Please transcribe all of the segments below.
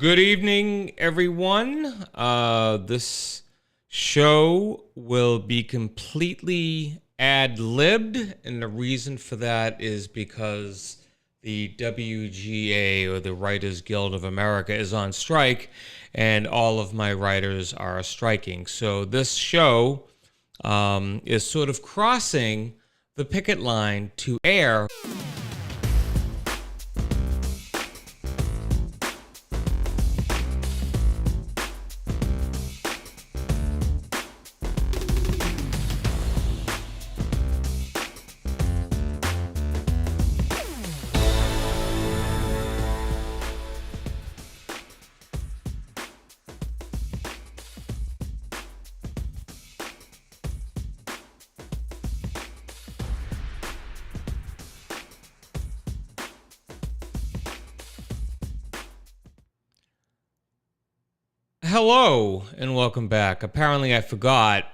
Good evening, everyone. This show will be completely ad-libbed, and the reason for that is because the WGA, or the Writers Guild of America, is on strike, and all of my writers are striking. So this show is sort of crossing the picket line to air. Hello and welcome back. Apparently I forgot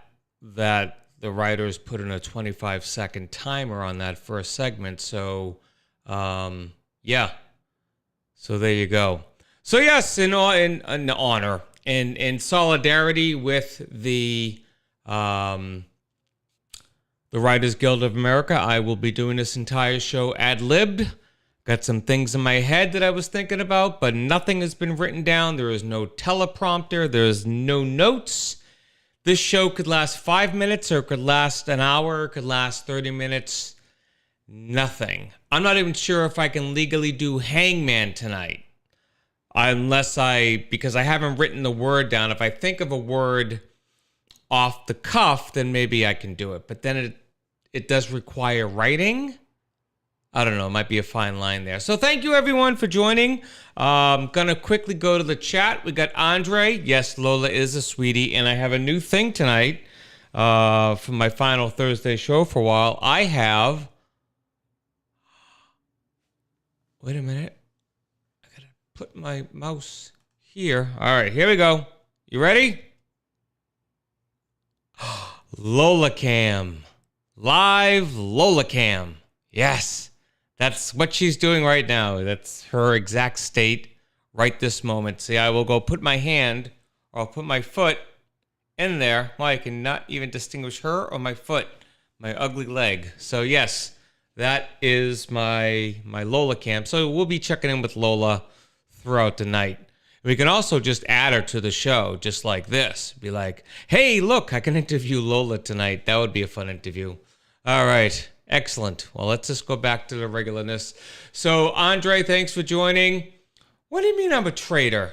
that the writers put in a 25-second timer on that first segment. So, yeah. So there you go. So yes, in honor and in solidarity with the Writers Guild of America, I will be doing this entire show ad-libbed. Got some things in my head that I was thinking about, but nothing has been written down. There is no teleprompter. There's no notes. This show could last 5 minutes, or it could last an hour, it could last 30 minutes. Nothing. I'm not even sure if I can legally do Hangman tonight. Because I haven't written the word down. If I think of a word off the cuff, then maybe I can do it. But then it does require writing. I don't know, it might be a fine line there. So thank you everyone for joining. I'm going to quickly go to the chat. We got Andre. Yes, Lola is a sweetie. And I have a new thing tonight for my final Thursday show for a while. I have... Wait a minute. I got to put my mouse here. All right, here we go. You ready? Lola Cam. Live Lola Cam. Yes. That's what she's doing right now. That's her exact state right this moment. See, I will go put my hand, or I'll put my foot in there. Well, I cannot even distinguish her or my foot, my ugly leg. So yes, that is my Lola Cam. So we'll be checking in with Lola throughout the night. We can also just add her to the show, just like this. Be like, hey, look, I can interview Lola tonight. That would be a fun interview. All right. Excellent. Well, let's just go back to the regularness. So, Andre, thanks for joining. What do you mean I'm a traitor?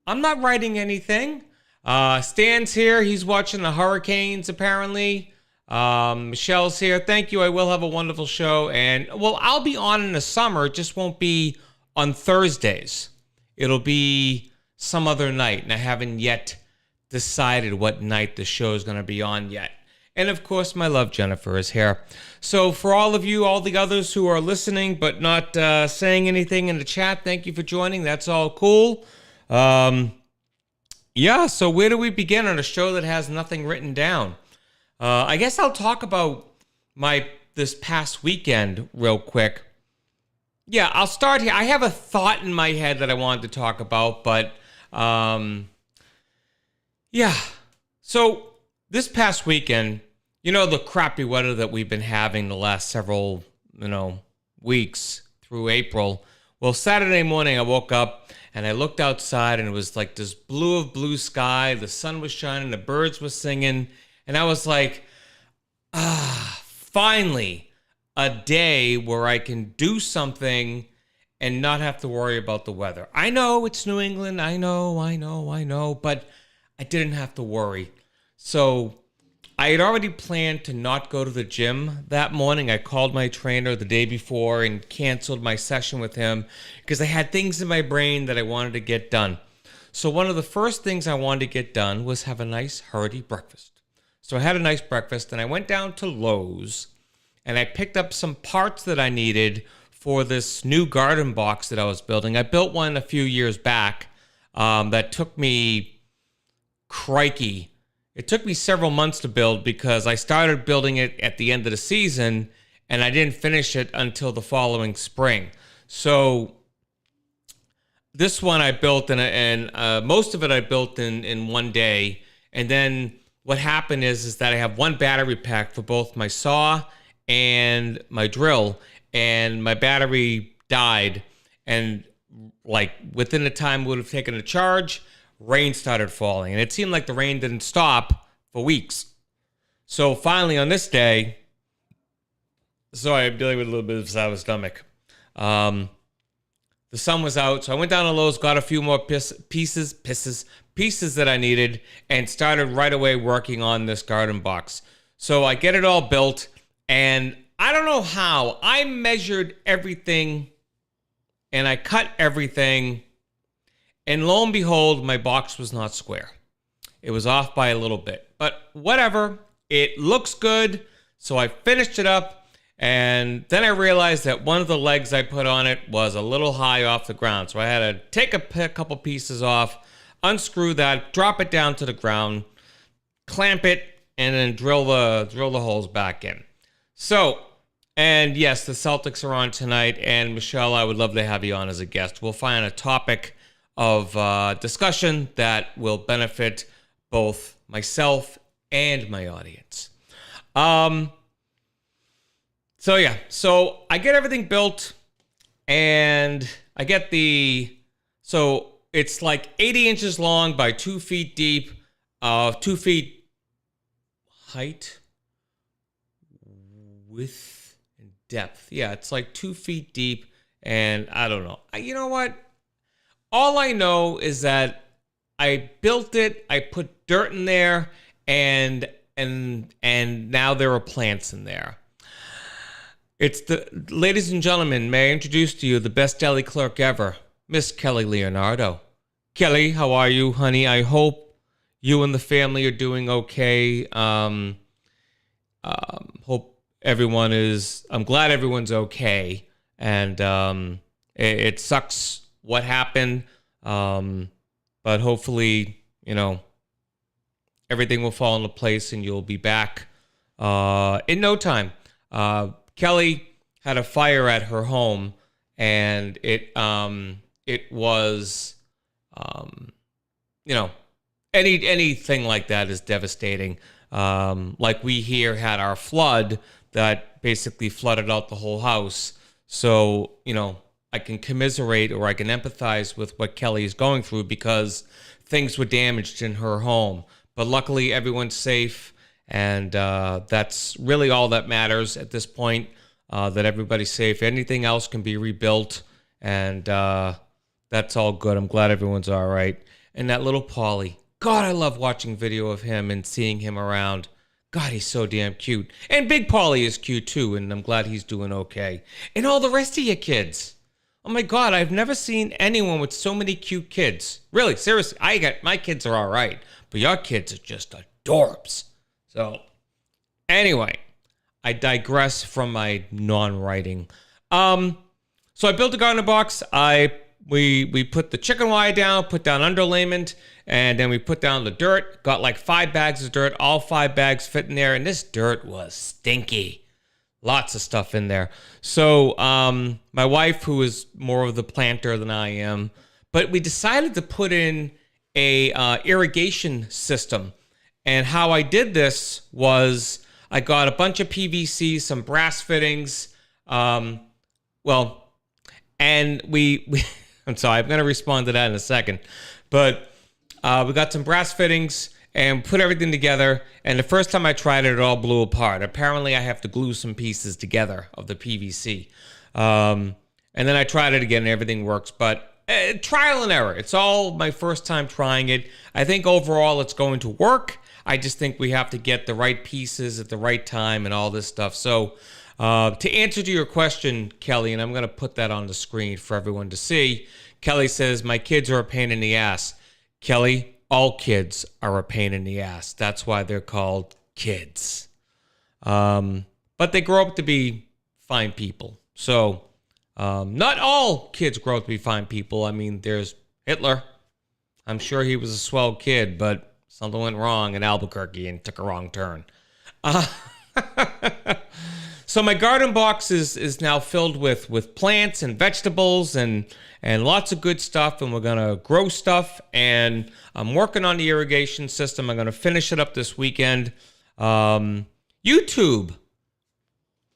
I'm not writing anything. Stan's here. He's watching the Hurricanes, apparently. Michelle's here. Thank you. I will have a wonderful show. And, well, I'll be on in the summer. It just won't be on Thursdays. It'll be some other night. And I haven't yet decided what night the show is going to be on yet. And of course, my love Jennifer is here. So for all of you, all the others who are listening but not saying anything in the chat, thank you for joining. That's all cool. Yeah, so where do we begin on a show that has nothing written down? I guess I'll talk about this past weekend real quick. Yeah, I'll start here. I have a thought in my head that I wanted to talk about, but yeah. So this past weekend, you know, the crappy weather that we've been having the last several, weeks through April. Well, Saturday morning I woke up and I looked outside and it was like this blue sky. The sun was shining, the birds were singing. And I was like, finally a day where I can do something and not have to worry about the weather. I know it's New England. I know. But I didn't have to worry. So I had already planned to not go to the gym that morning. I called my trainer the day before and canceled my session with him because I had things in my brain that I wanted to get done. So one of the first things I wanted to get done was have a nice hearty breakfast. So I had a nice breakfast and I went down to Lowe's and I picked up some parts that I needed for this new garden box that I was building. I built one a few years back that took me, crikey, it took me several months to build because I started building it at the end of the season and I didn't finish it until the following spring. So this one I built and most of it I built in one day. And then what happened is that I have one battery pack for both my saw and my drill, and my battery died. And like within the time it would have taken to charge, rain started falling, and it seemed like the rain didn't stop for weeks. So finally on this day, sorry, I'm dealing with a little bit of sour stomach. The sun was out, so I went down to Lowe's, got a few more pieces that I needed, and started right away working on this garden box. So I get it all built, and I don't know how. I measured everything, and I cut everything, and lo and behold, my box was not square. It was off by a little bit, but whatever. It looks good, so I finished it up. And then I realized that one of the legs I put on it was a little high off the ground. So I had to take a couple pieces off, unscrew that, drop it down to the ground, clamp it, and then drill the holes back in. So, and yes, the Celtics are on tonight. And Michelle, I would love to have you on as a guest. We'll find a topic of discussion that will benefit both myself and my audience. So yeah, so I get everything built, and I get so it's like 80 inches long by 2 feet deep, 2 feet height, width, and depth. Yeah, it's like 2 feet deep, and I don't know. You know what? All I know is that I built it, I put dirt in there, and now there are plants in there. Ladies and gentlemen, may I introduce to you the best deli clerk ever, Miss Kelly Leonardo. Kelly, how are you, honey? I hope you and the family are doing okay. I'm glad everyone's okay. And it sucks what happened. But hopefully, everything will fall into place and you'll be back in no time. Kelly had a fire at her home, and it was, anything like that is devastating. Like we here had our flood that basically flooded out the whole house. So, I can commiserate or I can empathize with what Kelly is going through because things were damaged in her home. But luckily, everyone's safe. And that's really all that matters at this point, that everybody's safe. Anything else can be rebuilt, and that's all good. I'm glad everyone's all right. And that little Paulie, God, I love watching video of him and seeing him around. God, he's so damn cute. And Big Paulie is cute too, and I'm glad he's doing okay. And all the rest of your kids. Oh my God, I've never seen anyone with so many cute kids. Really, seriously, my kids are all right, but your kids are just adorbs. So, anyway, I digress from my non-writing. So I built a garden box. We put the chicken wire down, put down underlayment, and then we put down the dirt. Got like 5 bags of dirt. All 5 bags fit in there, and this dirt was stinky. Lots of stuff in there. So my wife, who is more of the planter than I am, but we decided to put in a irrigation system. And how I did this was I got a bunch of PVC, some brass fittings. And we I'm sorry, I'm going to respond to that in a second. But we got some brass fittings and put everything together. And the first time I tried it, it all blew apart. Apparently, I have to glue some pieces together of the PVC. And then I tried it again and everything works. But trial and error. It's all my first time trying it. I think overall it's going to work. I just think we have to get the right pieces at the right time and all this stuff. So to answer to your question, Kelly, and I'm going to put that on the screen for everyone to see. Kelly says, my kids are a pain in the ass. Kelly, all kids are a pain in the ass. That's why they're called kids. But they grow up to be fine people. So not all kids grow up to be fine people. I mean, there's Hitler. I'm sure he was a swell kid, but something went wrong in Albuquerque and took a wrong turn. So my garden box is now filled with plants and vegetables and lots of good stuff, and we're gonna grow stuff. And I'm working on the irrigation system. I'm gonna finish it up this weekend. YouTube.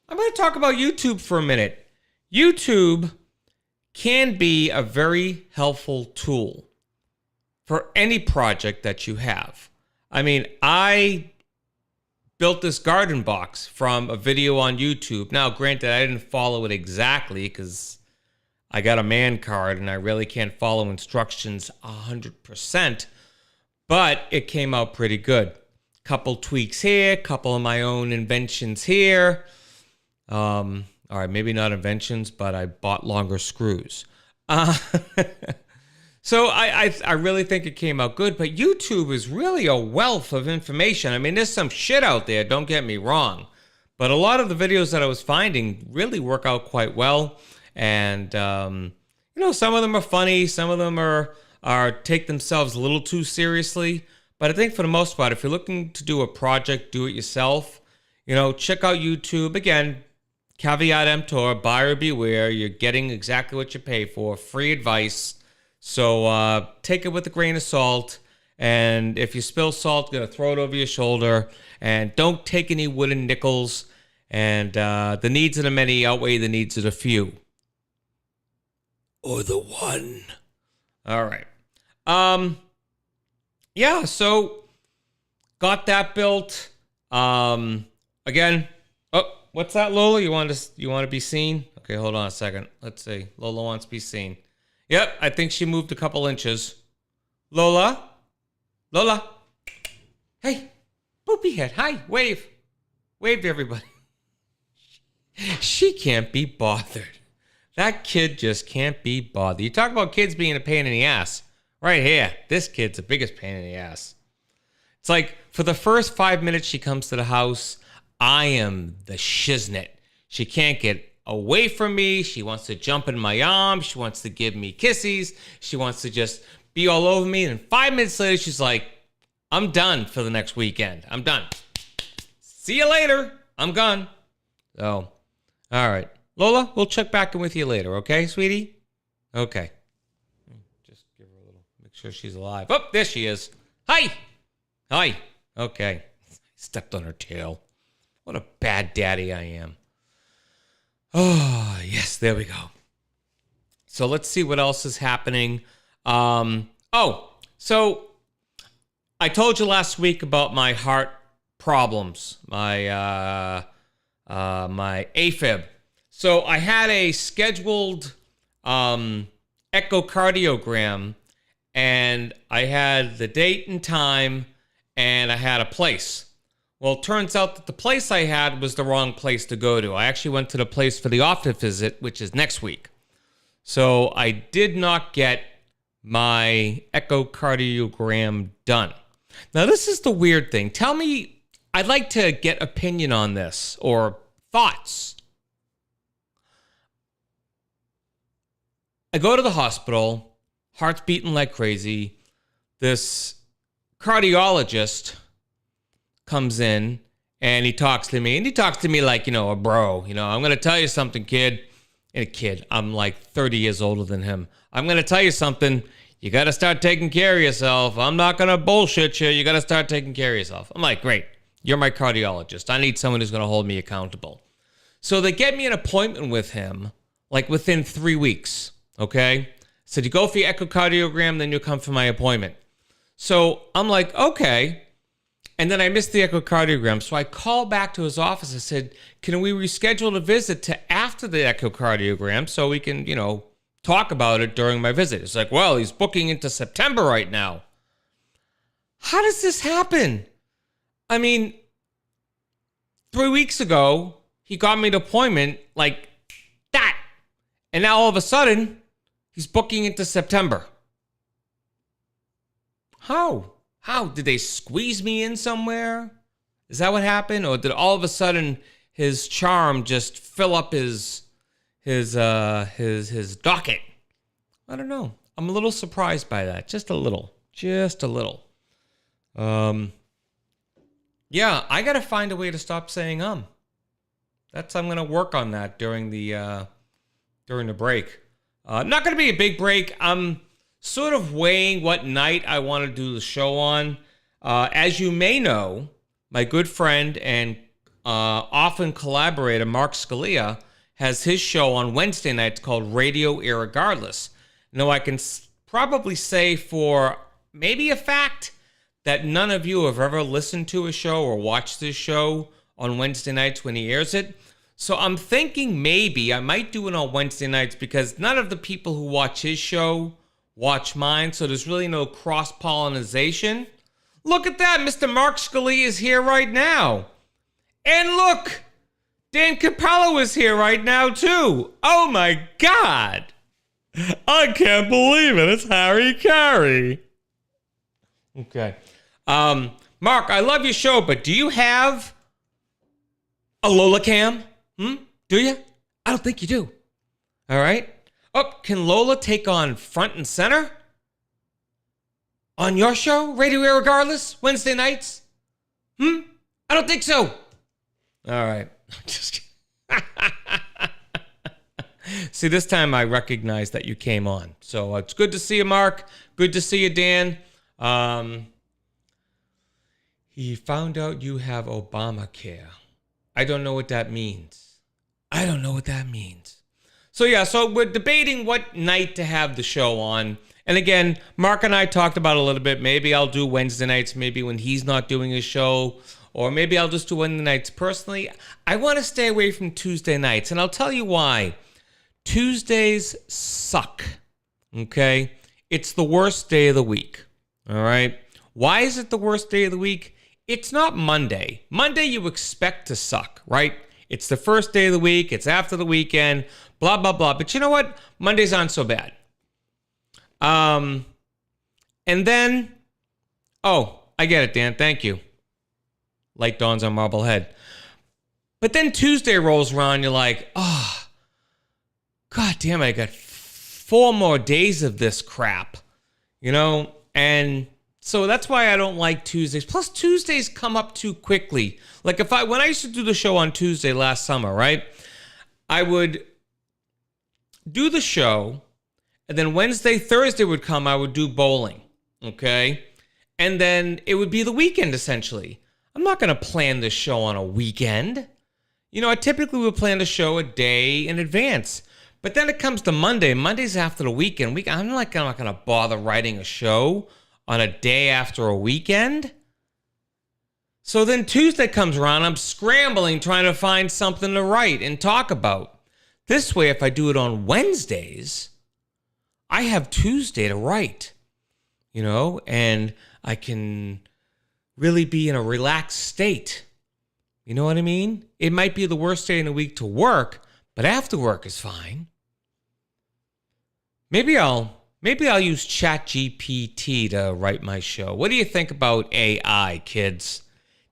I'm gonna talk about YouTube for a minute. YouTube can be a very helpful tool for any project that you have. I mean, I built this garden box from a video on YouTube. Now, granted, I didn't follow it exactly because I got a man card and I really can't follow instructions 100%, but it came out pretty good. Couple tweaks here, couple of my own inventions here. All right, maybe not inventions, but I bought longer screws. So I really think it came out good, but YouTube is really a wealth of information. I mean, there's some shit out there, don't get me wrong, but a lot of the videos that I was finding really work out quite well. And, some of them are funny, some of them are take themselves a little too seriously. But I think for the most part, if you're looking to do a project, do it yourself, check out YouTube. Again, caveat emptor, buyer beware. You're getting exactly what you pay for, free advice. So take it with a grain of salt, and if you spill salt, you're going to throw it over your shoulder, and don't take any wooden nickels, and the needs of the many outweigh the needs of the few. Or the one. All right. Yeah, so got that built. Again, what's that, Lola? You want to be seen? Okay, hold on a second. Let's see. Lola wants to be seen. Yep, I think she moved a couple inches. Lola? Lola? Hey, poopy head. Hi, wave. Wave to everybody. She can't be bothered. That kid just can't be bothered. You talk about kids being a pain in the ass. Right here, this kid's the biggest pain in the ass. It's like, for the first 5 minutes she comes to the house, I am the shiznit. She can't get away from me. She wants to jump in my arms. She wants to give me kisses. She wants to just be all over me. And 5 minutes later, she's like, I'm done for the next weekend. I'm done. See you later. I'm gone. So, all right. Lola, we'll check back in with you later, okay, sweetie? Okay. Just give her a little, make sure she's alive. Oh, there she is. Hi. Hi. Okay. Stepped on her tail. What a bad daddy I am. Oh, yes, there we go. So let's see what else is happening. So I told you last week about my heart problems, my AFib. So I had a scheduled echocardiogram, and I had the date and time, and I had a place. Well, it turns out that the place I had was the wrong place to go to. I actually went to the place for the office visit, which is next week. So I did not get my echocardiogram done. Now, this is the weird thing. Tell me, I'd like to get opinion on this or thoughts. I go to the hospital, heart's beating like crazy. This cardiologist comes in and he talks to me, and he talks to me like, a bro. I'm going to tell you something, kid. And a kid, I'm like 30 years older than him. I'm going to tell you something. You got to start taking care of yourself. I'm not going to bullshit you. You got to start taking care of yourself. I'm like, great. You're my cardiologist. I need someone who's going to hold me accountable. So they get me an appointment with him like within 3 weeks. Okay. So you go for your echocardiogram, then you come for my appointment. So I'm like, okay. And then I missed the echocardiogram. So I called back to his office. I said, can we reschedule the visit to after the echocardiogram so we can, talk about it during my visit? It's like, well, he's booking into September right now. How does this happen? I mean, 3 weeks ago, he got me an appointment like that. And now all of a sudden, he's booking into September. How? How? Did they squeeze me in somewhere? Is that what happened? Or did all of a sudden his charm just fill up his docket? I don't know. I'm a little surprised by that. Just a little. Yeah, I got to find a way to stop saying I'm gonna work on that during the break. Not gonna be a big break. I'm sort of weighing what night I want to do the show on. As you may know, my good friend and often collaborator Mark Scalia has his show on Wednesday nights called Radio Irregardless. Now, I can probably say for maybe a fact that none of you have ever listened to a show or watched this show on Wednesday nights when he airs it. So I'm thinking maybe I might do it on Wednesday nights because none of the people who watch his show watch mine, so there's really no cross-pollination. Look at that, Mr. Mark Scalia is here right now. And look, Dan Capello is here right now too. Oh my God. I can't believe it. It's Harry Carey. Okay. Mark, I love your show, but do you have a Lola Cam? Do you? I don't think you do. All right. Oh, can Lola take on front and center on your show, Radio Irregardless, Wednesday nights? I don't think so. All right. Just see, this time I recognize that you came on. So it's good to see you, Mark. Good to see you, Dan. He found out you have Obamacare. I don't know what that means. So yeah, so we're debating what night to have the show on. And again, Mark and I talked about it a little bit. Maybe I'll do Wednesday nights, maybe when he's not doing his show. Or maybe I'll just do Wednesday nights. Personally, I want to stay away from Tuesday nights. And I'll tell you why. Tuesdays suck. Okay? It's the worst day of the week. All right? Why is it the worst day of the week? It's not Monday. Monday you expect to suck, right? It's the first day of the week. It's after the weekend. Blah, blah, blah. But you know what? Mondays aren't so bad. And then, oh, I get it, Dan. Thank you. Light dawns on Marblehead. But then Tuesday rolls around. You're like, oh, God damn it. I got 4 more days of this crap, you know? And so that's why I don't like Tuesdays. Plus, Tuesdays come up too quickly. Like when I used to do the show on Tuesday last summer, right? I would do the show, and then Wednesday, Thursday would come, I would do bowling, okay? And then it would be the weekend, essentially. I'm not going to plan this show on a weekend. You know, I typically would plan the show a day in advance. But then it comes to Monday. Monday's after the weekend. I'm not going to bother writing a show on a day after a weekend. So then Tuesday comes around. I'm scrambling, trying to find something to write and talk about. This way, if I do it on Wednesdays, I have Tuesday to write, you know, and I can really be in a relaxed state. You know what I mean? It might be the worst day in the week to work, but after work is fine. Maybe I'll use ChatGPT to write my show. What do you think about AI, kids?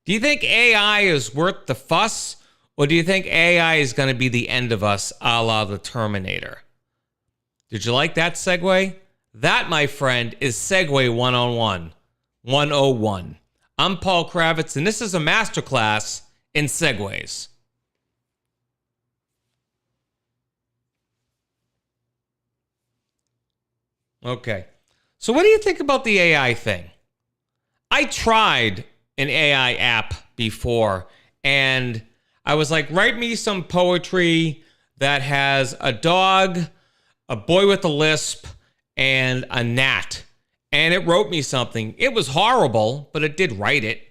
Do you think AI is worth the fuss? Or do you think AI is going to be the end of us, a la the Terminator? Did you like that segue? That, my friend, is Segue 101. I'm Paul Kravitz, and this is a masterclass in segues. Okay. So what do you think about the AI thing? I tried an AI app before, and I was like, write me some poetry that has a dog, a boy with a lisp, and a gnat. And it wrote me something. It was horrible, but it did write it.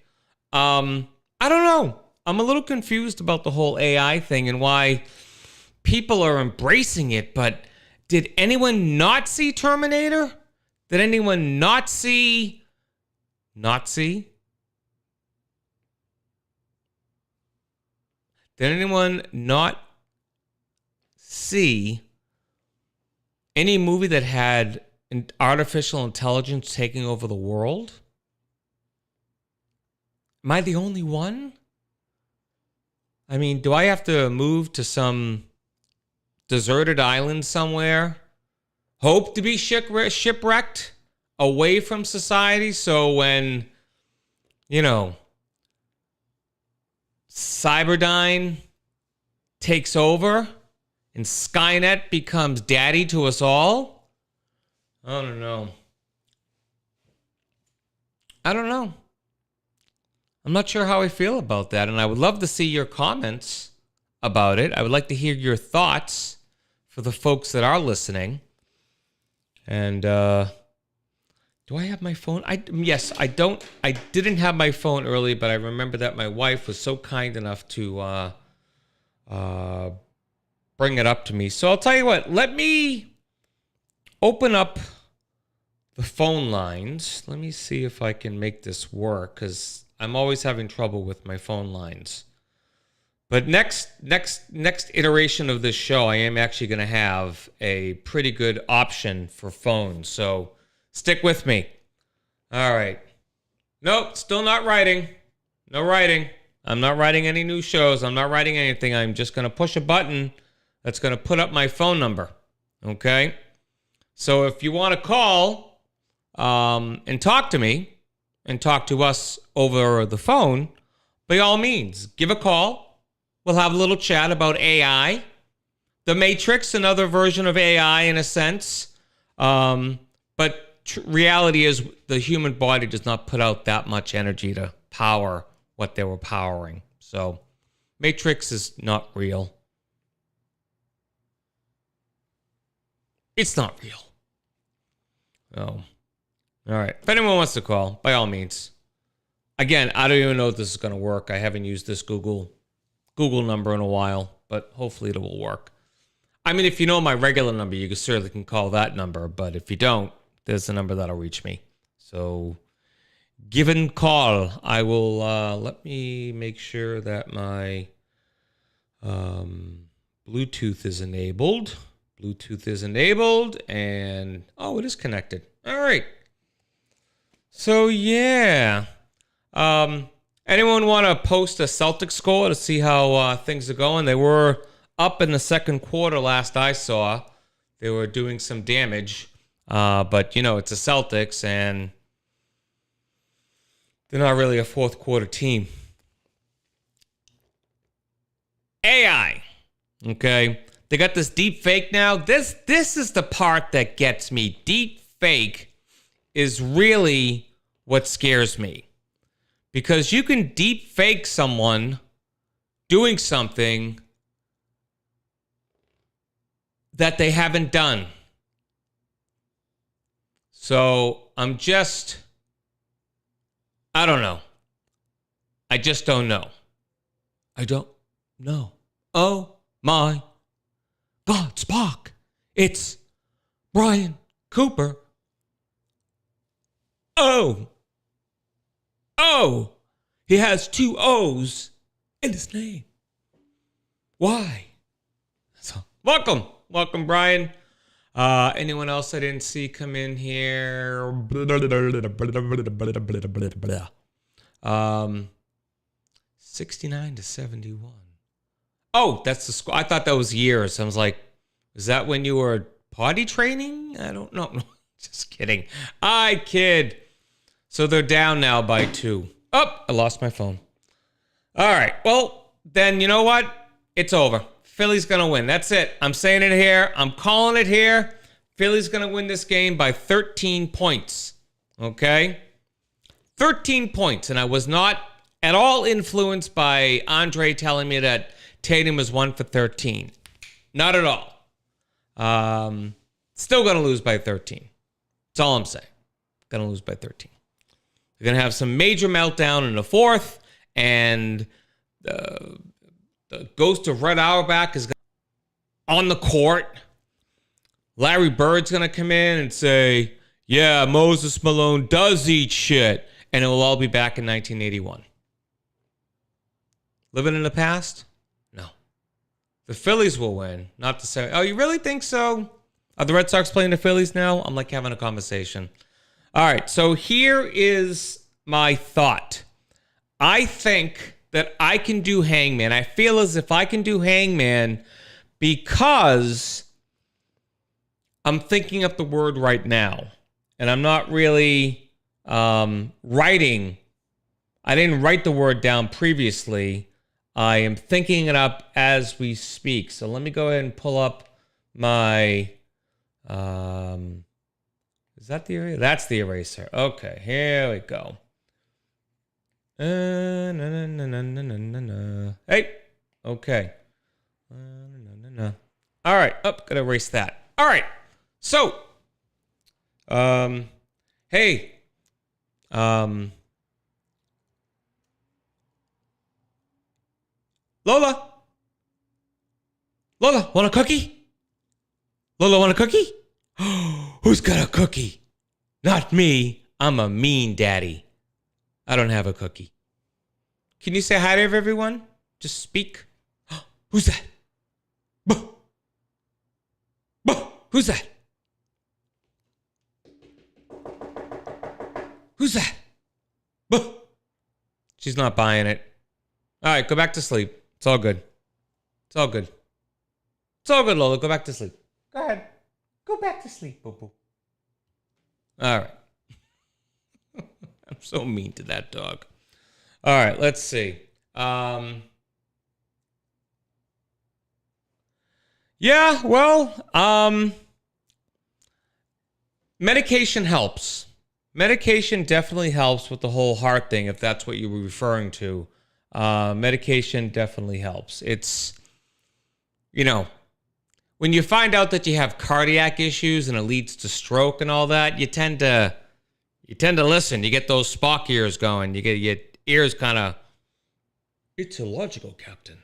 I don't know. I'm a little confused about the whole AI thing and why people are embracing it. But did anyone not see Terminator? Did anyone not see Nazi? Did anyone not see any movie that had an artificial intelligence taking over the world? Am I the only one? I mean, do I have to move to some deserted island somewhere? Hope to be shipwrecked away from society so when, you know, Cyberdyne takes over and Skynet becomes daddy to us all? I don't know. I'm not sure how I feel about that, and I would love to see your comments about it. I would like to hear your thoughts for the folks that are listening. And do I have my phone? Yes, I don't. I didn't have my phone early, but I remember that my wife was so kind enough to bring it up to me. So I'll tell you what. Let me open up the phone lines. Let me see if I can make this work, because I'm always having trouble with my phone lines. But next iteration of this show, I am actually going to have a pretty good option for phones. So stick with me. All right. Nope, still not writing. No writing. I'm not writing any new shows. I'm not writing anything. I'm just going to push a button that's going to put up my phone number. Okay? So if you want to call and talk to me and talk to us over the phone, by all means, give a call. We'll have a little chat about AI, The Matrix, another version of AI in a sense. But reality is the human body does not put out that much energy to power what they were powering. So Matrix is not real. It's not real. Oh. All right. If anyone wants to call, by all means. Again, I don't even know if this is going to work. I haven't used this Google number in a while, but hopefully it will work. I mean, if you know my regular number, you certainly can call that number, but if you don't, there's a number that'll reach me. So give and call. I will, let me make sure that my Bluetooth is enabled. Bluetooth is enabled, and, oh, it is connected. All right. So, yeah. Anyone want to post a Celtics score to see how things are going? They were up in the second quarter last I saw. They were doing some damage. But, you know, it's a Celtics, and they're not really a fourth quarter team. AI. Okay. They got this deep fake now. This is the part that gets me. Deep fake is really what scares me. Because you can deep fake someone doing something that they haven't done. So I don't know. I just don't know. I don't know. Oh my God, Spock. It's Brian Cooper. Oh, he has 2 O's in his name. Why? So, welcome, Brian. Anyone else I didn't see come in here? 69-71. Oh, that's the score. I thought that was years. I was like, is that when you were potty training? I don't know. No, just kidding. I kid. So they're down now by 2. Oh, I lost my phone. All right. Well, then you know what? It's over. Philly's going to win. That's it. I'm saying it here. I'm calling it here. Philly's going to win this game by 13 points. Okay? 13 points. And I was not at all influenced by Andre telling me that Tatum was 1 for 13. Not at all. Still going to lose by 13. That's all I'm saying. Going to lose by 13. They're going to have some major meltdown in the fourth, and the ghost of Red Auerbach is on the court. Larry Bird's going to come in and say, yeah, Moses Malone does eat shit, and it will all be back in 1981. Living in the past? No. The Phillies will win, not the 70s. Oh, you really think so? Are the Red Sox playing the Phillies now? I'm like having a conversation. All right, so here is my thought. I think that I can do Hangman. I feel as if I can do Hangman because I'm thinking of the word right now. And I'm not really writing. I didn't write the word down previously. I am thinking it up as we speak. So let me go ahead and pull up my... is that the eraser? That's the eraser. Okay, here we go. Hey, okay. All right, gotta erase that. All right, so, hey, Lola, want a cookie? Lola, want a cookie? Who's got a cookie? Not me. I'm a mean daddy. I don't have a cookie. Can you say hi to everyone? Just speak. Who's that? Buh. Buh. Who's that? Who's that? Buh. She's not buying it. All right, go back to sleep. It's all good. It's all good. It's all good, Lola. Go back to sleep. Go ahead. Go back to sleep, boo-boo. All right. I'm so mean to that dog. All right, let's see. Yeah, well, medication helps. Medication definitely helps with the whole heart thing, if that's what you were referring to. Medication definitely helps. It's, you know, when you find out that you have cardiac issues and it leads to stroke and all that, you tend to listen. You get those Spock ears going. You get your ears kind of, it's illogical, Captain.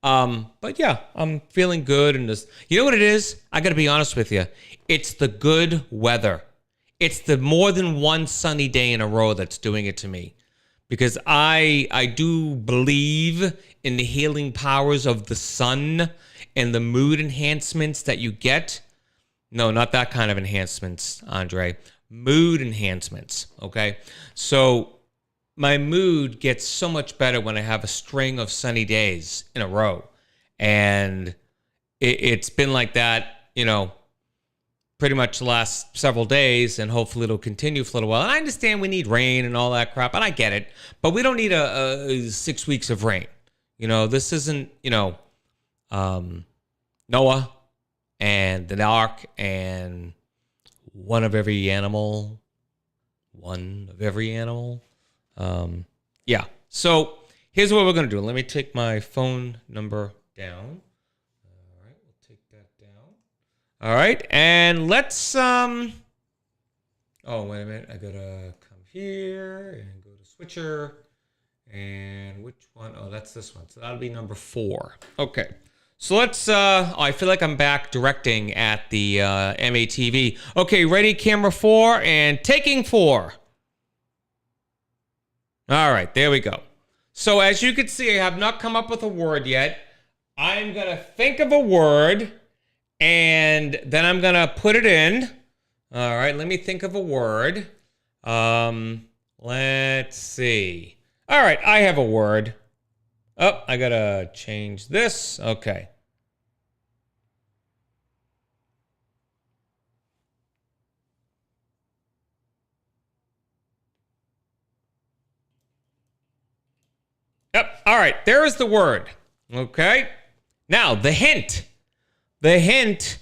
But yeah, I'm feeling good. And this, you know what it is? I got to be honest with you. It's the good weather. It's the more than one sunny day in a row that's doing it to me. Because I do believe in the healing powers of the sun and the mood enhancements that you get. No, not that kind of enhancements, Andre. Mood enhancements, okay? So my mood gets so much better when I have a string of sunny days in a row. And it's been like that, you know, pretty much the last several days, and hopefully it'll continue for a little while. And I understand we need rain and all that crap, and I get it. But we don't need a 6 weeks of rain. You know, this isn't, you know, Noah and the ark and one of every animal. Yeah. So here's what we're going to do. Let me take my phone number down. All right, we'll take that down. All right, and let's oh, wait a minute. I got to come here and go to switcher. And which one? Oh, that's this one. So that'll be number 4. Okay. So let's, I feel like I'm back directing at the MATV. Okay, ready, camera 4, and taking 4. All right, there we go. So as you can see, I have not come up with a word yet. I'm going to think of a word, and then I'm going to put it in. All right, let me think of a word. Let's see. All right, I have a word. Oh, I got to change this. Okay. Yep. All right, there is the word. Okay. Now, the hint. The hint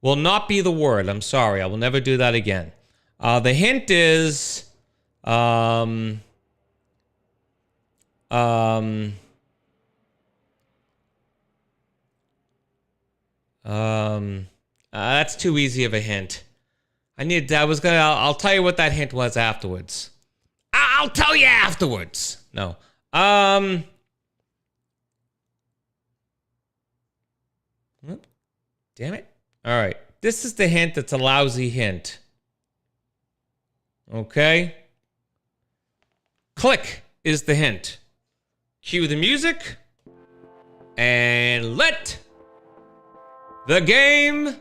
will not be the word. I'm sorry. I will never do that again. The hint is... that's too easy of a hint. I'll tell you what that hint was afterwards. I'll tell you afterwards. No. Damn it. All right. This is the hint that's a lousy hint. Okay. Click is the hint. Cue the music. And let the game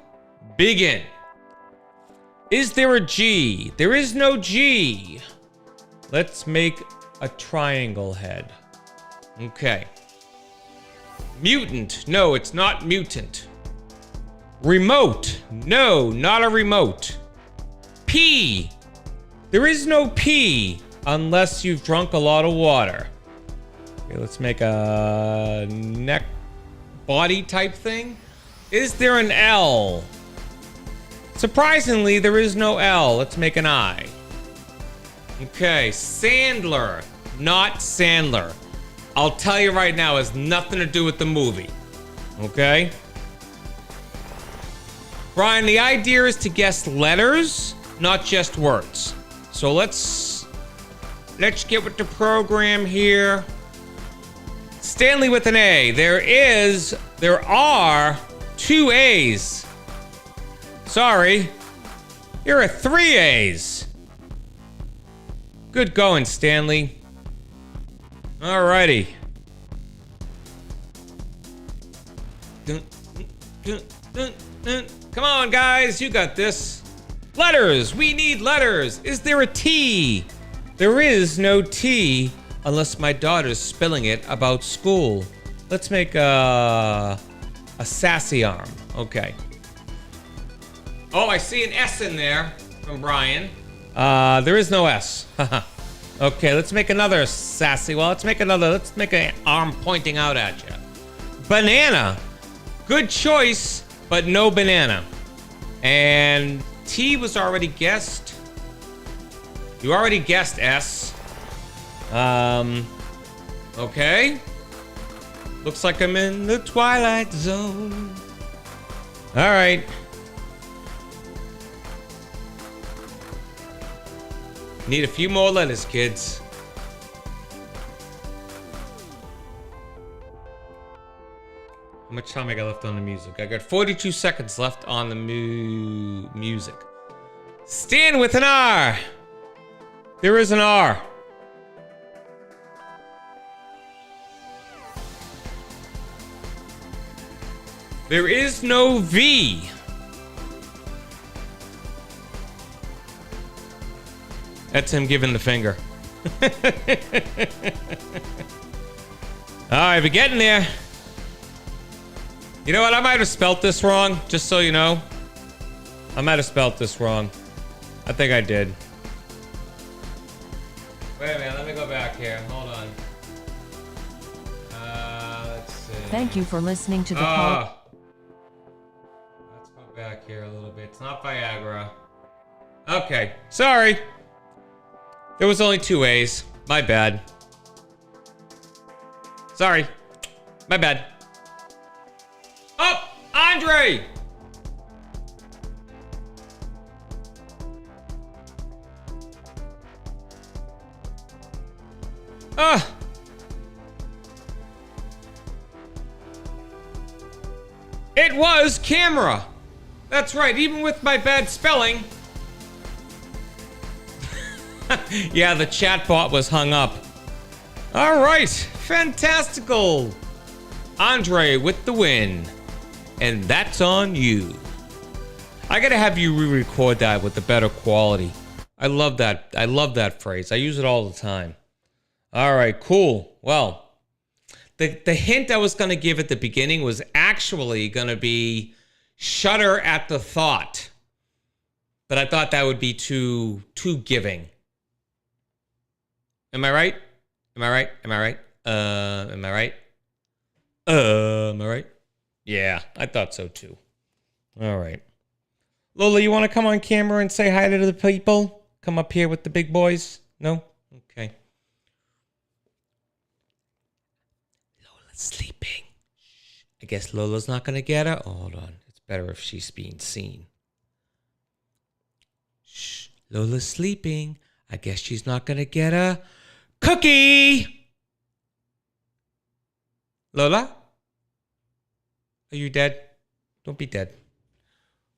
begin. Is there a G? There is no G. Let's make a triangle head. Okay. Mutant. No, it's not mutant. Remote. No, not a remote. P. There is no P unless you've drunk a lot of water. Okay, let's make a neck body type thing. Is there an L? Surprisingly, there is no L. Let's make an I. Okay, Sandler, not Sandler. I'll tell you right now, it has nothing to do with the movie. Okay? Brian, the idea is to guess letters, not just words. So let's get with the program here. Stanley with an A. There are 2 A's. Sorry. Here are 3 A's. Good going, Stanley. Alrighty. Come on, guys. You got this. Letters. We need letters. Is there a T? There is no T unless my daughter's spilling it about school. Let's make a sassy arm. Okay. Oh, I see an S in there from Brian. There is no S. Okay, let's make another sassy. Well, let's make an arm pointing out at you. Banana. Good choice, but no banana. And T was already guessed. You already guessed S. Okay. Looks like I'm in the Twilight Zone. All right. Need a few more letters, kids. How much time I got left on the music? I got 42 seconds left on the music. Stan with an R. There is an R. There is no V. That's him giving the finger. All right, we're getting there. You know what? I might have spelt this wrong, just so you know. I might have spelt this wrong. I think I did. Wait a minute, let me go back here. Hold on. Let's see. Thank you for listening to the call. Let's go back here a little bit. It's not Viagra. Okay, sorry. There was only 2 A's. My bad. Sorry. My bad. Oh, Andre! It was camera. That's right, even with my bad spelling. Yeah, the chatbot was hung up. All right, fantastical. Andre with the win. And that's on you. I gotta have you re-record that with the better quality. I love that. I love that phrase. I use it all the time. All right, cool. Well, the hint I was gonna give at the beginning was actually gonna be shudder at the thought. But I thought that would be too giving. Am I right? Am I right? Am I right? Am I right? Am I right? Yeah, I thought so too. All right. Lola, you want to come on camera and say hi to the people? Come up here with the big boys? No? Okay. Lola's sleeping. Shh. I guess Lola's not going to get her. Oh, hold on. It's better if she's being seen. Shh. Lola's sleeping. I guess she's not going to get her. Cookie! Lola? Are you dead? Don't be dead.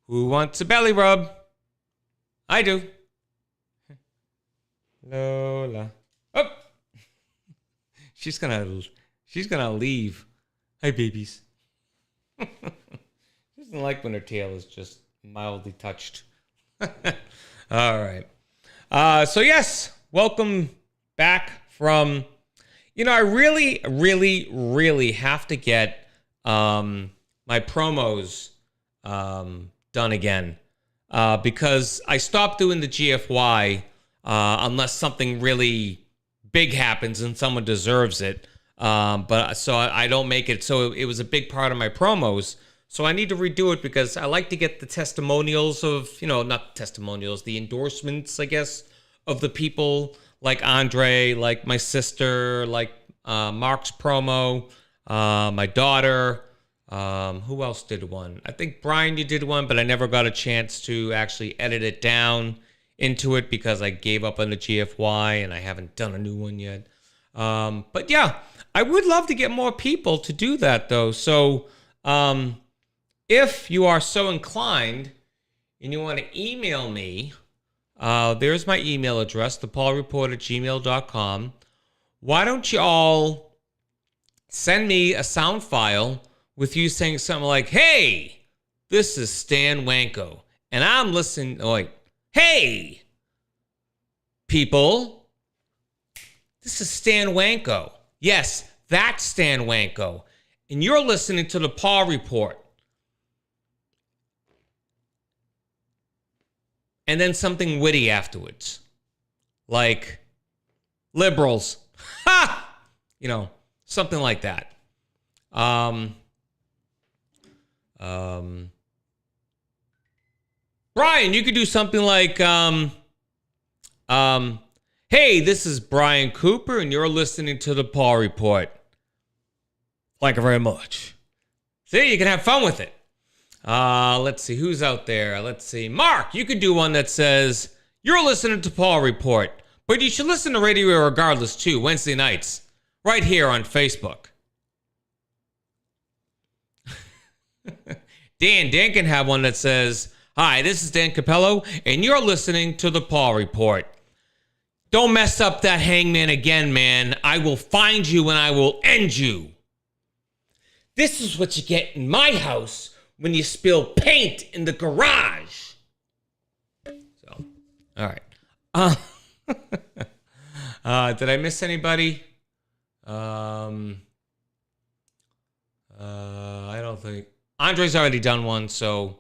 Who wants a belly rub? I do. Lola. Oh! She's gonna leave. Hi, babies. She doesn't like when her tail is just mildly touched. All right. So yes, welcome back from, I really have to get my promos done again because I stopped doing the GFY unless something really big happens and someone deserves it. But so I don't make it. So it was a big part of my promos. So I need to redo it because I like to get the testimonials of, not testimonials, the endorsements, I guess, of the people like Andre, like my sister, like Mark's promo, my daughter. Who else did one? I think Brian, you did one, but I never got a chance to actually edit it down into it because I gave up on the GFY and I haven't done a new one yet. But yeah, I would love to get more people to do that though. So if you are so inclined and you want to email me, there's my email address, thepaulreport@gmail.com. Why don't you all send me a sound file with you saying something like, hey, this is Stan Wanko, and I'm listening, like, hey, people, this is Stan Wanko. Yes, that's Stan Wanko. And you're listening to the Paul Report. And then something witty afterwards. Like, liberals. Ha! Something like that. Brian, you could do something like, hey, this is Brian Cooper, and you're listening to the Paul Report. Thank you very much. See, you can have fun with it. Let's see, who's out there? Let's see. Mark, you could do one that says, you're listening to Paul Report, but you should listen to Radio Regardless too, Wednesday nights, right here on Facebook. Dan can have one that says, hi, this is Dan Capello, and you're listening to the Paul Report. Don't mess up that hangman again, man. I will find you and I will end you. This is what you get in my house when you spill paint in the garage. So, all right. Did I miss anybody? I don't think. Andre's already done one, so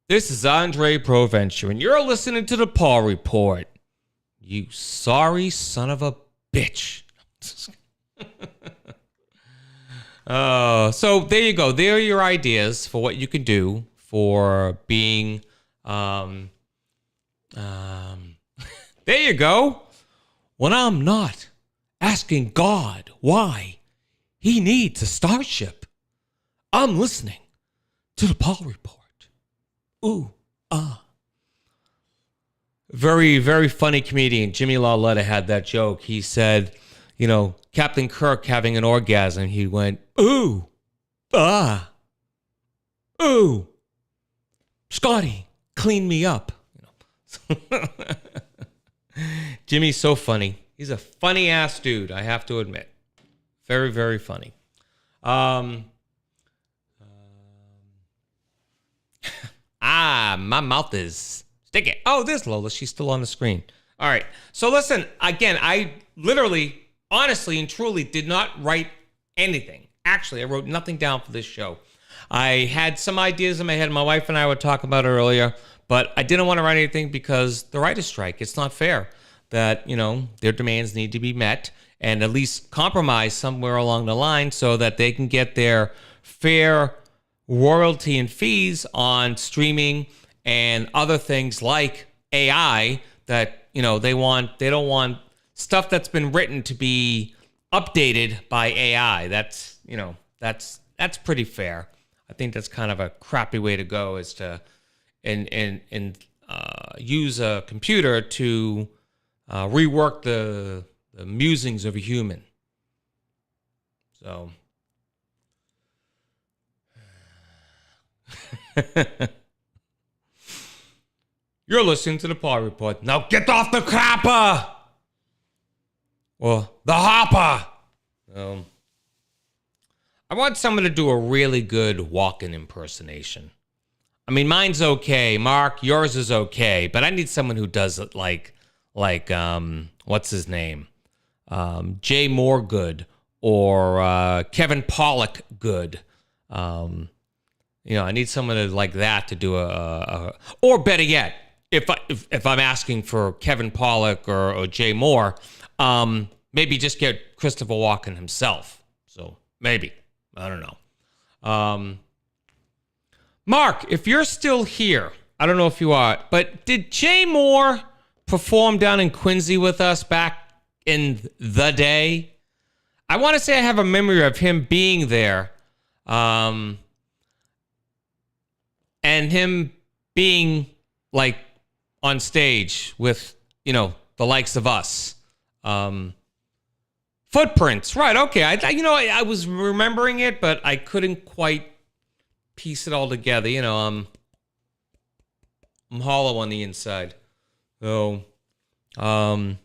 this is Andre Provencher, and you're listening to the Paul Report. You sorry son of a bitch. So there you go. There are your ideas for what you can do for being. There you go. When I'm not asking God why he needs a starship, I'm listening to the Paul Report. Ooh, Very, very funny comedian Jimmy LaLetta had that joke. He said, Captain Kirk having an orgasm. He went, ooh, ooh, Scotty, clean me up. Jimmy's so funny. He's a funny ass dude, I have to admit. Very, very funny. My mouth is sticky. Oh, there's Lola. She's still on the screen. All right. So listen, again, I literally, honestly, and truly did not write anything. Actually, I wrote nothing down for this show. I had some ideas in my head. My wife and I were talking about it earlier, but I didn't want to write anything because the writer's strike. It's not fair that, their demands need to be met and at least compromise somewhere along the line so that they can get their fair royalty and fees on streaming and other things like AI that, they don't want stuff that's been written to be updated by AI. That's pretty fair. I think that's kind of a crappy way to go, is to use a computer to rework the musings of a human. So you're listening to the Paul Report. Now get off the crapper! Or the hopper! I want someone to do a really good walk-in impersonation. I mean, mine's okay. Mark, yours is okay. But I need someone who does it like what's his name? Jay Moore good. Or Kevin Pollak good. I need someone like that to do or better yet, if I'm asking for Kevin Pollak or Jay Moore, maybe just get Christopher Walken himself. So maybe. I don't know. Mark, if you're still here, I don't know if you are, but did Jay Moore perform down in Quincy with us back in the day? I want to say I have a memory of him being there, and him being like on stage with, the likes of us. Footprints, right? Okay, I was remembering it, but I couldn't quite piece it all together. I'm hollow on the inside. So, yeah.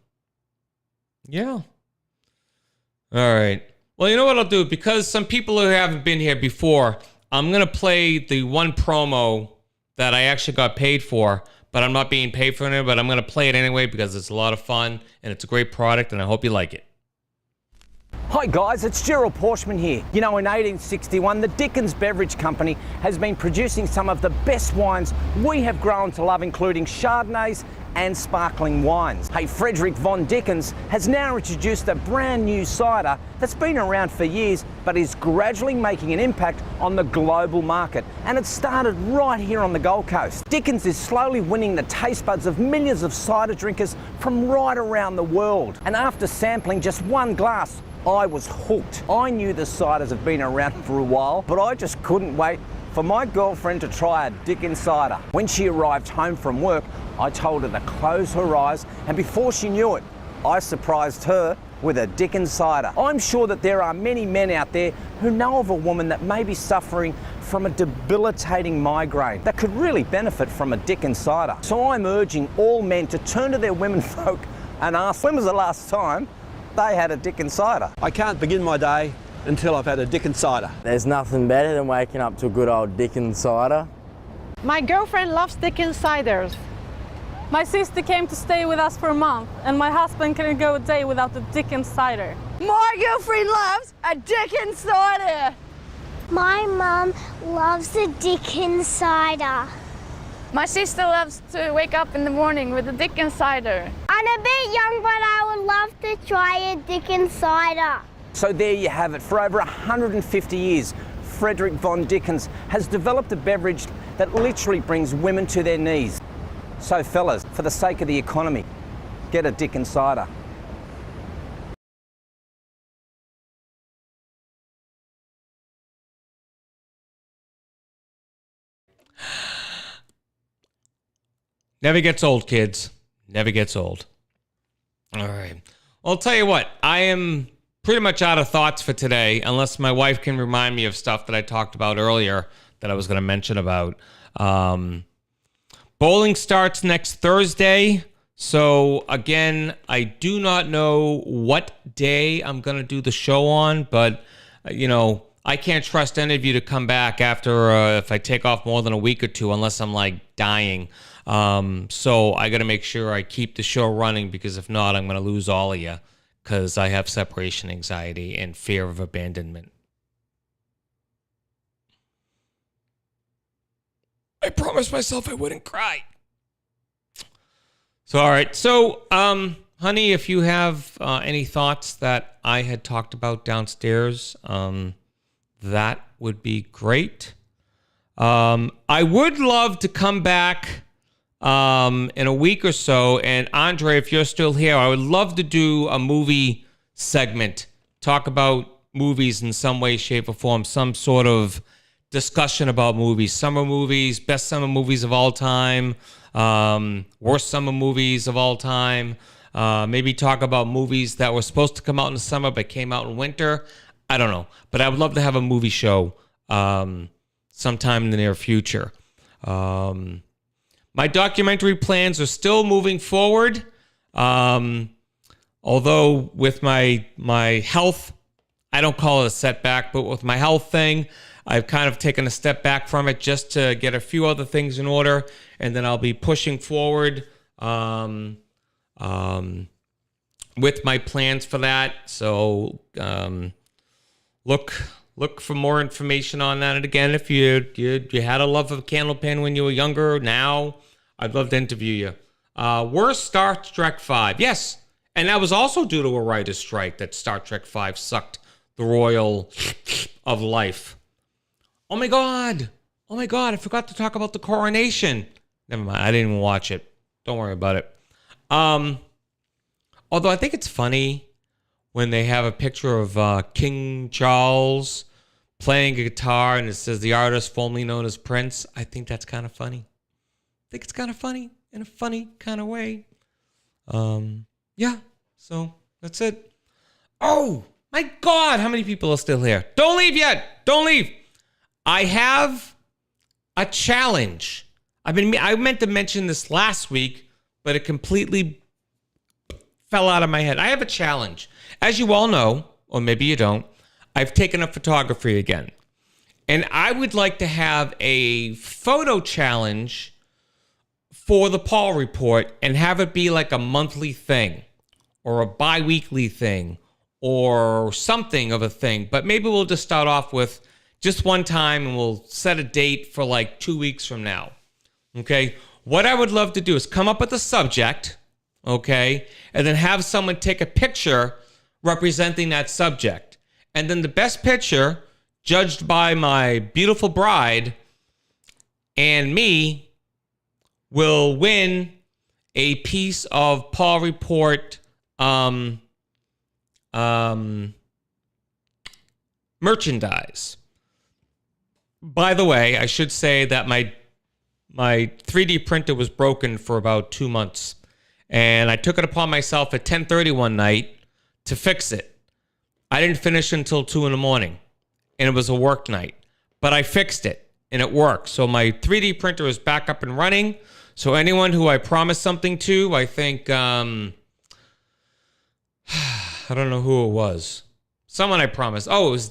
All right. Well, you know what I'll do? Because some people who haven't been here before, I'm going to play the one promo that I actually got paid for, but I'm not being paid for it, but I'm going to play it anyway because it's a lot of fun and it's a great product and I hope you like it. Hi guys, it's Gerald Porschman here. In 1861, the Dickens Beverage Company has been producing some of the best wines we have grown to love, including Chardonnays and sparkling wines. Hey, Frederick Von Dickens has now introduced a brand new cider that's been around for years, but is gradually making an impact on the global market. And it started right here on the Gold Coast. Dickens is slowly winning the taste buds of millions of cider drinkers from right around the world. And after sampling just one glass, I was hooked. I knew the ciders have been around for a while, but I just couldn't wait for my girlfriend to try a Dickens cider. When she arrived home from work, I told her to close her eyes, and before she knew it, I surprised her with a Dickens cider. I'm sure that there are many men out there who know of a woman that may be suffering from a debilitating migraine that could really benefit from a Dickens cider. So I'm urging all men to turn to their women folk and ask, when was the last time they had a Dickens cider? I can't begin my day until I've had a Dickens cider. There's nothing better than waking up to a good old Dickens cider. My girlfriend loves Dickens ciders. My sister came to stay with us for a month, and my husband couldn't go a day without the Dickens cider. My girlfriend loves a Dickens cider. My mum loves a Dickens cider. My sister loves to wake up in the morning with a Dickens cider. I'm a bit young, but I would love to try a Dickens cider. So there you have it. For over 150 years, Frederick Von Dickens has developed a beverage that literally brings women to their knees. So fellas, for the sake of the economy, get a Dickens cider. Never gets old, kids. Never gets old. All right. Well, I'll tell you what. I am pretty much out of thoughts for today, unless my wife can remind me of stuff that I talked about earlier that I was going to mention about. Bowling starts next Thursday. So, again, I do not know what day I'm going to do the show on, but, I can't trust any of you to come back after if I take off more than a week or two, unless I'm like dying. So I got to make sure I keep the show running, because if not, I'm going to lose all of you, because I have separation anxiety and fear of abandonment. I promised myself I wouldn't cry. So, all right. So, honey, if you have any thoughts that I had talked about downstairs, that would be great. I would love to come back in a week or so. And Andre, if you're still here, I would love to do a movie segment, talk about movies in some way, shape, or form, some sort of discussion about movies, summer movies, best summer movies of all time, worst summer movies of all time. Maybe talk about movies that were supposed to come out in the summer but came out in winter. I don't know, but I would love to have a movie show sometime in the near future. My documentary plans are still moving forward. Although with my health, I don't call it a setback, but with my health thing, I've kind of taken a step back from it just to get a few other things in order, and then I'll be pushing forward with my plans for that. So look for more information on that. And again, if you had a love of Candlepin when you were younger, now I'd love to interview you. Worst Star Trek 5. Yes, And that was also due to a writer's strike that Star Trek V sucked the royal of life. Oh my God. Oh my God. I forgot to talk about the coronation. Never mind. I didn't even watch it. Don't worry about it. Although I think it's funny when they have a picture of King Charles playing a guitar and it says the artist formerly known as Prince. I think that's kind of funny. I think it's kind of funny in a funny kind of way. Yeah, so that's it. Oh my God, how many people are still here? Don't leave yet. Don't leave. I have a challenge. I meant to mention this last week, but it completely fell out of my head. I have a challenge. As you all know, or maybe you don't, I've taken up photography again. And I would like to have a photo challenge for the Paul Report and have it be like a monthly thing or a bi-weekly thing or something of a thing. But maybe we'll just start off with just one time and we'll set a date for like 2 weeks from now. Okay? What I would love to do is come up with a subject, okay, and then have someone take a picture representing that subject. And then the best picture, judged by my beautiful bride and me, will win a piece of Paul Report merchandise. By the way, I should say that my 3D printer was broken for about 2 months. And I took it upon myself at 10:30 one night to fix it. I didn't finish until 2 in the morning. And it was a work night. But I fixed it. And it worked. So my 3D printer is back up and running. So anyone who I promised something to, I think, I don't know who it was. Someone I promised. Oh, it was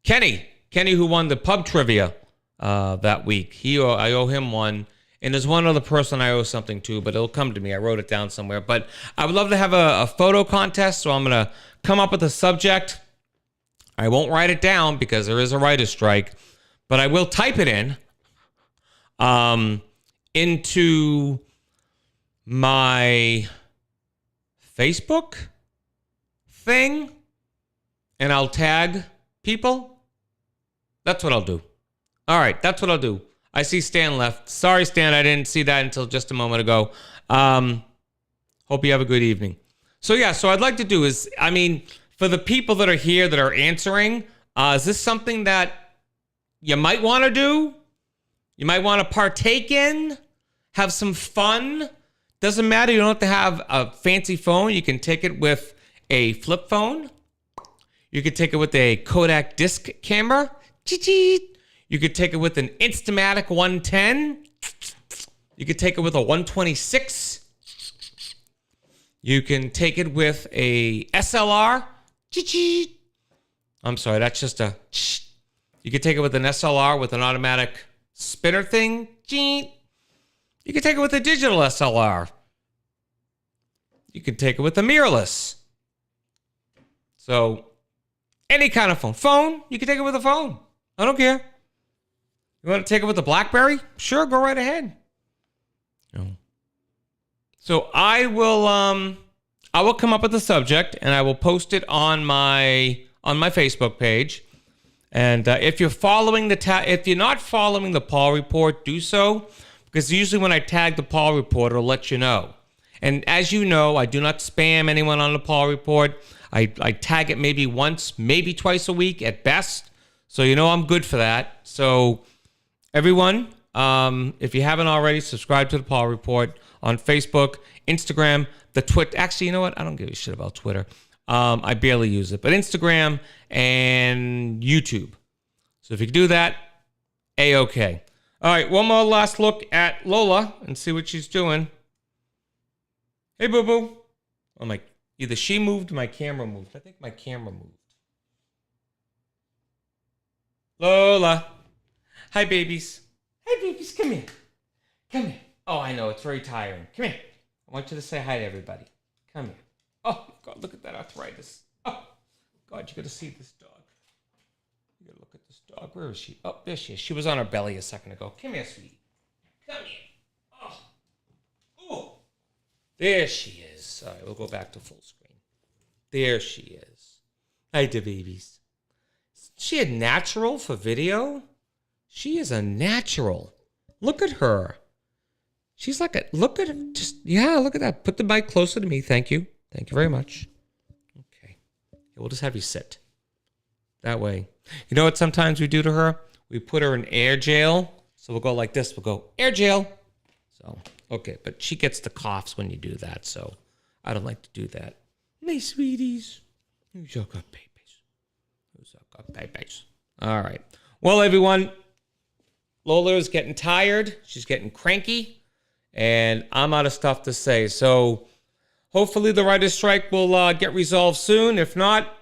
Kenny. Kenny, who won the pub trivia that week. I owe him one. And there's one other person I owe something to, but it'll come to me. I wrote it down somewhere. But I would love to have a photo contest. So I'm going to come up with a subject. I won't write it down because there is a writer's strike. But I will type it in into my Facebook thing, and I'll tag people. That's what I'll do. All right, that's what I'll do. I see Stan left. Sorry, Stan, I didn't see that until just a moment ago. Hope you have a good evening. So yeah, so I'd like to do is, I mean, for the people that are here that are answering, is this something that you might want to do? You might want to partake in? Have some fun? Doesn't matter. You don't have to have a fancy phone. You can take it with a flip phone. You could take it with a Kodak disc camera. You could take it with an Instamatic 110. You could take it with a 126. You can take it with a SLR. I'm sorry, that's just a... You could take it with an SLR with an automatic spinner thing. You could take it with a digital SLR. You could take it with a mirrorless. So, any kind of phone. Phone, you can take it with a phone. I don't care. You want to take it with a BlackBerry? Sure, go right ahead. No. So I will come up with a subject and I will post it on my Facebook page. And if you're following if you're not following the Paul Report, do so, because usually when I tag the Paul Report, it'll let you know. And as you know, I do not spam anyone on the Paul Report. I tag it maybe once, maybe twice a week at best. So you know I'm good for that. So everyone, if you haven't already, subscribe to the Paul Report on Facebook, Instagram, the Twitter. Actually, you know what? I don't give a shit about Twitter. I barely use it. But Instagram and YouTube. So if you can do that, A-okay. All right, one more last look at Lola and see what she's doing. Hey, boo-boo. Oh, either she moved or my camera moved. I think my camera moved. Lola. Hi, babies. Hey, babies, come here. Come here. Oh, I know, it's very tiring. Come here. I want you to say hi to everybody. Come here. Oh, my God, look at that arthritis. Oh, God, you got to see this dog. You got to look at this dog. Where is she? Oh, there she is. She was on her belly a second ago. Come here, sweetie. Come here. Oh. Ooh. There she is. All right, we'll go back to full screen. There she is. Hi, the babies. Is she a natural for video? She is a natural. Look at her. She's like a, look at her. Just, yeah, look at that. Put the mic closer to me. Thank you. Thank you very much. Okay. We'll just have you sit. That way. You know what sometimes we do to her? We put her in air jail. So we'll go like this. We'll go, air jail. So, okay. But she gets the coughs when you do that. So I don't like to do that. My sweeties. Who's your good babies? Who's your good babies? All right. Well, everyone, Lola is getting tired. She's getting cranky. And I'm out of stuff to say. So hopefully the writer's strike will get resolved soon. If not,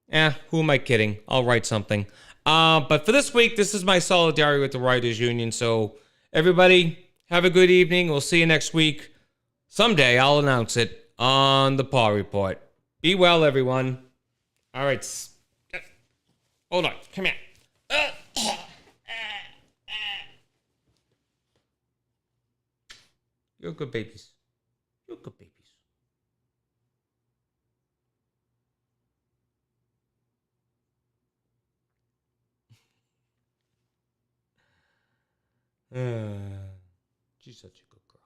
who am I kidding? I'll write something. But for this week, this is my solidarity with the Writers Union. So everybody, have a good evening. We'll see you next week. Someday I'll announce it on the Paw Report. Be well, everyone. All right. Hold on. Come here. You're good babies. You're good babies. She's such a good girl.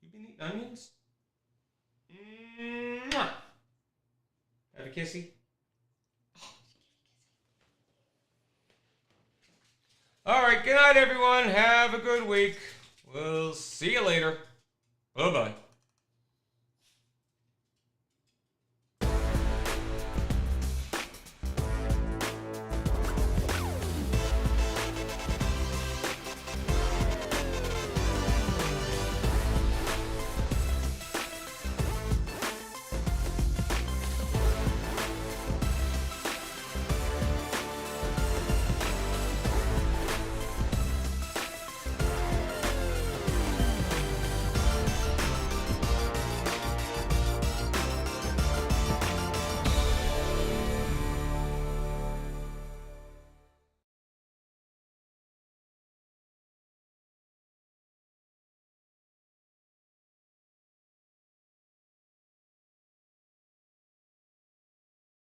You been eating onions? Mwah. Have a kissy? All right, good night, everyone. Have a good week. We'll see you later. Bye-bye.